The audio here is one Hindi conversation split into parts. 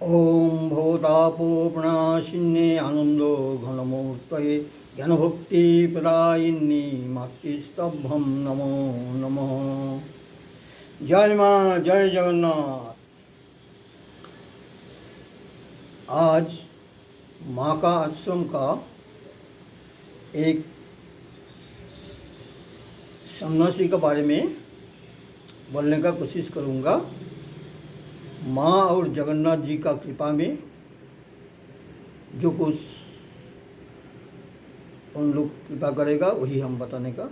ओम भवतापोपनाशिन्ये आनंदो घनमूर्तये ज्ञानभक्ति प्रदायिनी मातृस्तभ्यं नमो नमः। जय माँ, जय जगन्नाथ। आज माँ का आश्रम का एक सन्यासी के बारे में बोलने का कोशिश करूँगा। माँ और जगन्नाथ जी का कृपा में जो कुछ उन लोग कृपा करेगा वही हम बताने का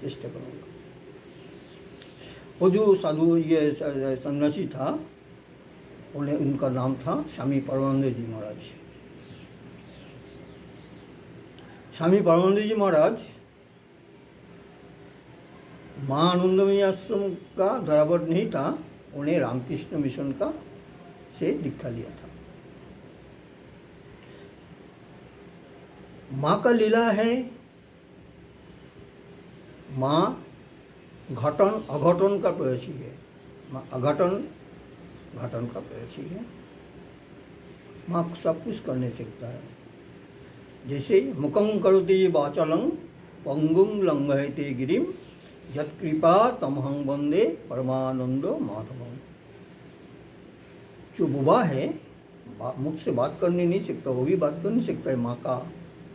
चेष्टा करूँगा। वो जो साधु ये सन्यासी था, उनका नाम था स्वामी परमानंद जी महाराज। स्वामी परमानंद जी महाराज माँ आनंदमयी आश्रम का धरावट नहीं था, उन्हें रामकृष्ण मिशन का से दीक्षा लिया था। माँ का लीला है, माँ घटन अघटन का प्रयासी है, माँ अघटन घटन का प्रयासी है। माँ सब कुछ करने सीखता है। जैसे मुखं करोति वाचालं पंगुं लंघयते गिरिम यत्कृपा तमहं वंदे परमानंदो माधवम। जो बुबा है, मुख से बात करने नहीं सीखता, वो भी बात करने सीखता है माँ का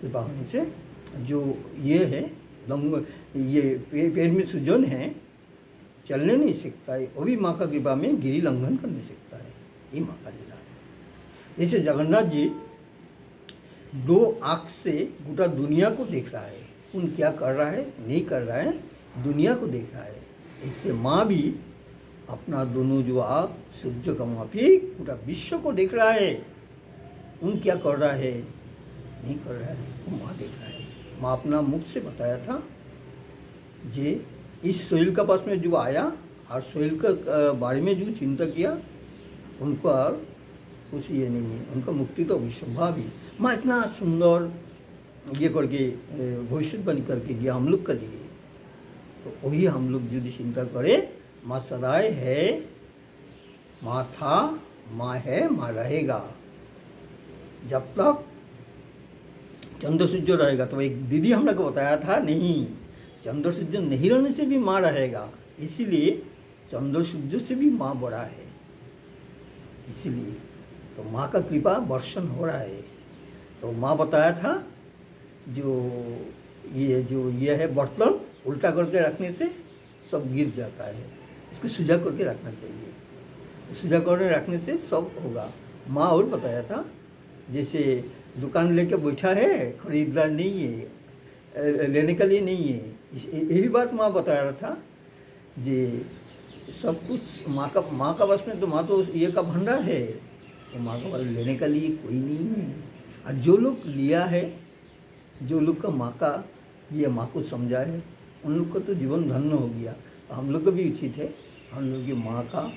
कृपा होने से। जो ये है ये पैर में सूजन है, चलने नहीं सीखता है, वो भी माँ का कृपा में गिरी लंघन करने सीखता है। ये माँ का लीला है। जैसे जगन्नाथ जी दो आँख से गोटा दुनिया को देख रहा है, उन क्या कर रहा है नहीं कर रहा है, दुनिया को देख रहा है। इससे माँ भी अपना दोनों जो आँख सूर्य का माफिक पूरा विश्व को देख रहा है। उन क्या कर रहा है नहीं कर रहा है, वो माँ देख रहा है। माँ अपना मुख से बताया था जे इस सोहेल का पास में जो आया और सोहेल का बारे में जो चिंता किया, उनका कुछ ये नहीं है, उनका मुक्ति तो अविसंभावी। माँ इतना सुंदर ये करके भविष्यवाणी करके दिया हम लोग के लिए। तो वही हम लोग यदि चिंता करें, माँ सदाए है, माँ था, माँ है, माँ रहेगा। जब तक चंद्र सूर्य रहेगा, तो एक दीदी हम लोग को बताया था नहीं, चंद्र सूर्य नहीं रहने से भी माँ रहेगा। इसीलिए चंद्र सूर्य से भी माँ बड़ा है। इसीलिए तो माँ का कृपा वर्षण हो रहा है। तो माँ बताया था जो ये है बर्तन उल्टा करके रखने से सब गिर जाता है, इसको सीधा करके रखना चाहिए। सीधा करके रखने से सब होगा। माँ और बताया था जैसे दुकान लेके बैठा है, खरीददार नहीं है, लेने के लिए नहीं है। यही बात माँ बता रहा था जे सब कुछ माँ का बस में, तो माँ तो ये का भंडार है, तो माँ का बस लेने के लिए कोई नहीं है। और जो लोग लिया है, जो लोग का माँ का ये माँ को समझा है, उन लोग का तो जीवन धन्य हो गया। तो हम लोग का भी उचित है, हम लोग की माँ का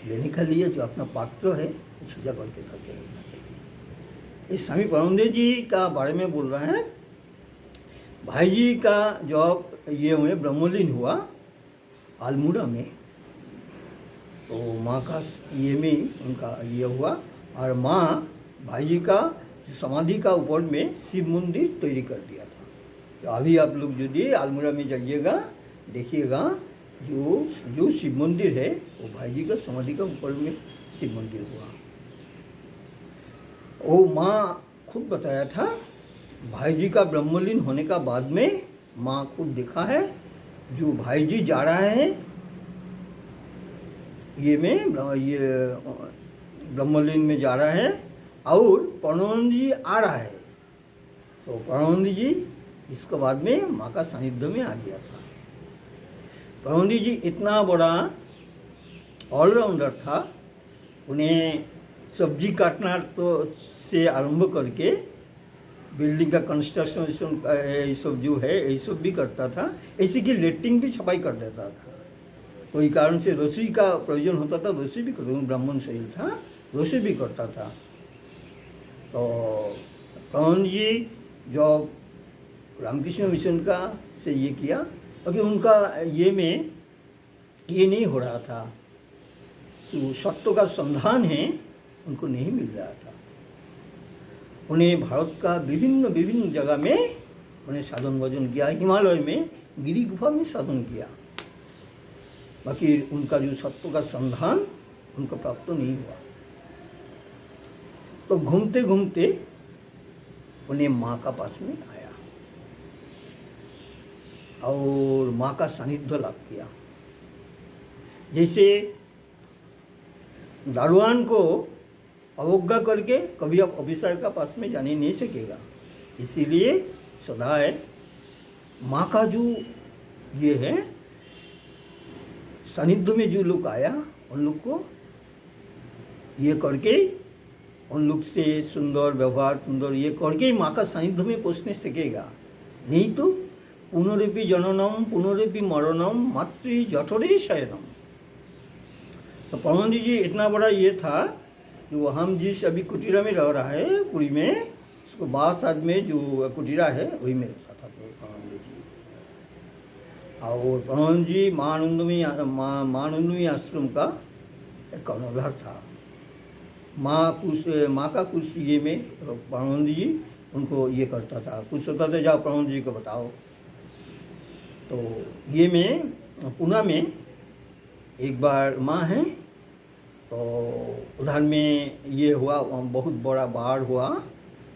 लेने के लिए जो अपना पात्र है वो पूजा करके करके रखना चाहिए। इस स्वामी परमानंद जी का बारे में बोल रहे हैं। भाई जी का जब ये हुए ब्रह्मलीन हुआ अल्मोड़ा में, तो माँ का ये में उनका ये हुआ, और माँ भाई जी का समाधि का ऊपर में शिव मंदिर तैयारी कर दिया था। तो अभी आप लोग यदि अल्मोड़ा में जाइएगा, देखिएगा जो शिव मंदिर है वो भाई जी का समाधि का ऊपर में शिव मंदिर हुआ। वो माँ खुद बताया था, भाई जी का ब्रह्मलीन होने का बाद में माँ खुद देखा है, जो भाई जी जा रहा है ये ब्रह्मलीन में जा रहा है, और परमानंद जी आ रहा है। तो परमानंद जी इसके बाद में माँ का सानिध्य में आ गया था। परमानंद जी इतना बड़ा ऑलराउंडर था, उन्हें सब्जी काटना तो से आरंभ करके बिल्डिंग का कंस्ट्रक्शन ये सब जो है ये सब भी करता था। ऐसे कि लेटरिन भी सफाई कर देता था। कोई कारण से रसोई का प्रयोजन होता था, रसोई भी करता, ब्राह्मण शैल था, रसोई भी करता था। तो परमानंद जी जब रामकृष्ण मिशन का से ये किया, क्योंकि उनका ये में ये नहीं हो रहा था, तो सत्य का संधान है उनको नहीं मिल रहा था। उन्हें भारत का विभिन्न विभिन्न जगह में उन्हें साधन भजन किया, हिमालय में गिरी गुफा में साधन किया, बाकी उनका जो सत्व का संधान उनको प्राप्त नहीं हुआ। तो घूमते घूमते उन्हें माँ का पास में आया और माँ का सानिध्य लाभ किया। जैसे दारुआन को अवज्ञा करके कभी आप ऑफिसर का पास में जाने नहीं सकेगा, इसीलिए सदा है माँ का जो ये है सानिध्य में जो लोग आया उन लोग को ये करके, उन लोग से सुंदर व्यवहार सुंदर ये करके माँ का सानिध्य में पहुँचने सकेगा। नहीं तो पुनरपि जननम पुनरपि मरणम मातृ जठरे शयनम। तो परमानंद जी इतना बड़ा ये था जो हम जिस अभी कुटीरा में रह रहा है पुरी में, उसको बासाद में जो कुटीरा है वही में रहता था परमानंद जी। और परमानंद जी मानंदमयी आश्रम का एक कर्णधार था। माँ का कुछ ये में परमानंद जी उनको ये करता था, कुछ होता था जाओ परमानंद जी को बताओ। तो ये में पुणे में एक बार माँ है, तो उधर में ये हुआ बहुत बड़ा बाढ़ हुआ,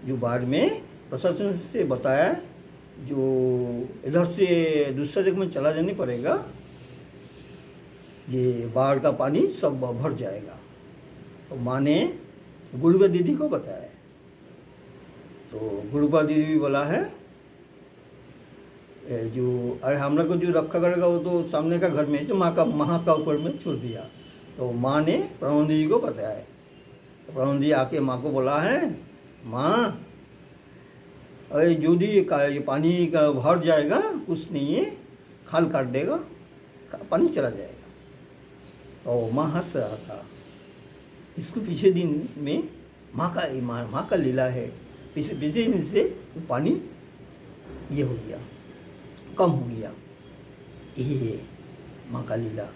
जो बाढ़ में प्रशासन से बताया जो इधर से दूसरा जगह में चला जाने पड़ेगा, ये बाढ़ का पानी सब भर जाएगा। तो माँ ने गुरुबा दीदी को बताया, तो गुरुबा दीदी भी बोला है जो अरे हमरा को जो रखा करेगा वो तो सामने का घर में से माँ का ऊपर में छोड़ दिया। तो माँ ने परमानंद जी को बताया है। तो परमानंद जी आके माँ को बोला है, माँ अरे जो दी ये पानी का भर जाएगा, कुछ नहीं है, खाल काट देगा, पानी चला जाएगा। तो माँ हंस रहा था। इसको पीछे दिन में माँ का लीला है, पीछे दिन से पानी ये हो गया, कम हो गया, यही है माँ का लीला।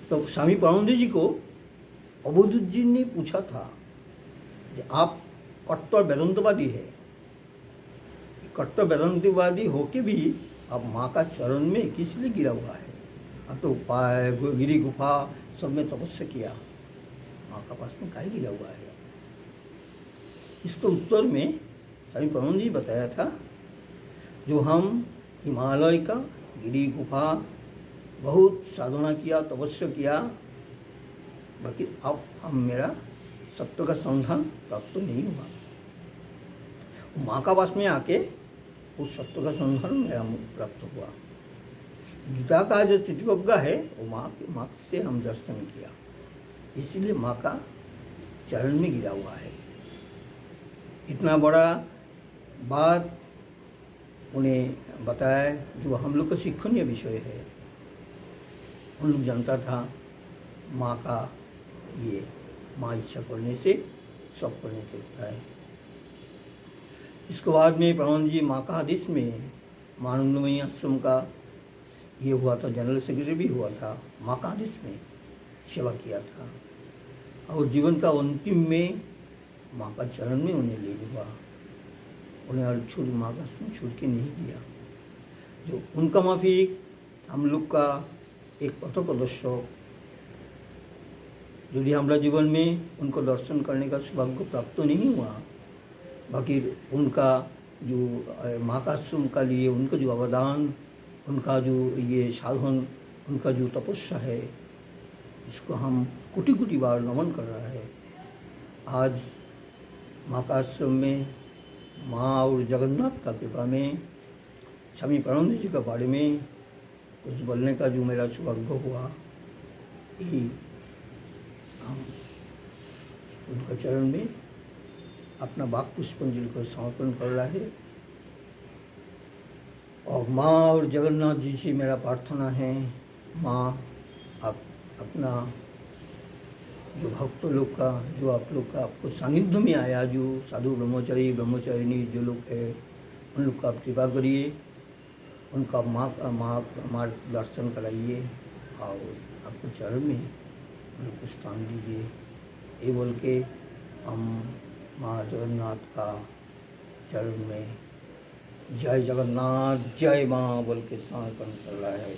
तो स्वामी परमानंद जी को अवधूत जी ने पूछा था कि आप कट्टर वेदांतवादी है, कट्टर वेदांतवादी होके भी आप माँ का चरण में किस लिए गिरा हुआ है? अब तो गिरी गुफा सब में तपस्या किया, माँ का पास में काहे गिरा हुआ है? इसको उत्तर में स्वामी परमानंद जी बताया था, जो हम हिमालय का गिरी गुफा बहुत साधना किया, तपस्या किया, बाकी अब हम मेरा सत्य का संधान प्राप्त तो नहीं हुआ। माँ का पास में आके उस सत्य का संधान मेरा प्राप्त हुआ। गीता का जो स्थितिवज्ञा है वो माँ से हम दर्शन किया, इसीलिए माँ का चरण में गिरा हुआ है। इतना बड़ा बात उन्हें बताया जो हम लोग का शिक्षणीय विषय है। उन लोग जानता था माँ का ये, माँ इच्छा करने से सब करने सकता है। इसके बाद में परमानंद जी माँ का आदेश में मानंदमयी आश्रम का ये हुआ था, जनरल सेक्रेटरी भी हुआ था, माँ का आदेश में सेवा किया था। और जीवन का अंतिम में माँ का चरण में उन्हें ले हुआ, उन्हें और छोड़ माँ का छोड़ के नहीं दिया। जो उनका माफिक हम लोग का एक पथ प्रदर्शक, यदि हमारा जीवन में उनको दर्शन करने का सौभाग्य प्राप्त नहीं हुआ, बाकी उनका जो माँ का आश्रम का लिए उनका जो अवदान, उनका जो ये साधन, उनका जो तपस्या है, इसको हम कोटि कोटि बार नमन कर रहा है। आज माँ का आश्रम में माँ और जगन्नाथ का कृपा में स्वामी परमानंद जी के बारे में कुछ बोलने का जो मेरा सौभाग्य हुआ, यही हम उनका चरण में अपना वाक पुष्पांजलि को समर्पण कर रहा है। और माँ और जगन्नाथ जी से मेरा प्रार्थना है, माँ आप अपना जो भक्त लोग का, जो आप लोग का आपको सानिध्य में आया, जो साधु ब्रह्मचारिणी जो लोग हैं, उन लोग का आप कृपा करिए, उनका माँ दर्शन कराइए और आपको चरण में उनको स्थान दीजिए। ये बोल के हम माँ जगन्नाथ का चरण में जय जगन्नाथ जय माँ बोल के समर्पण कर रहा है।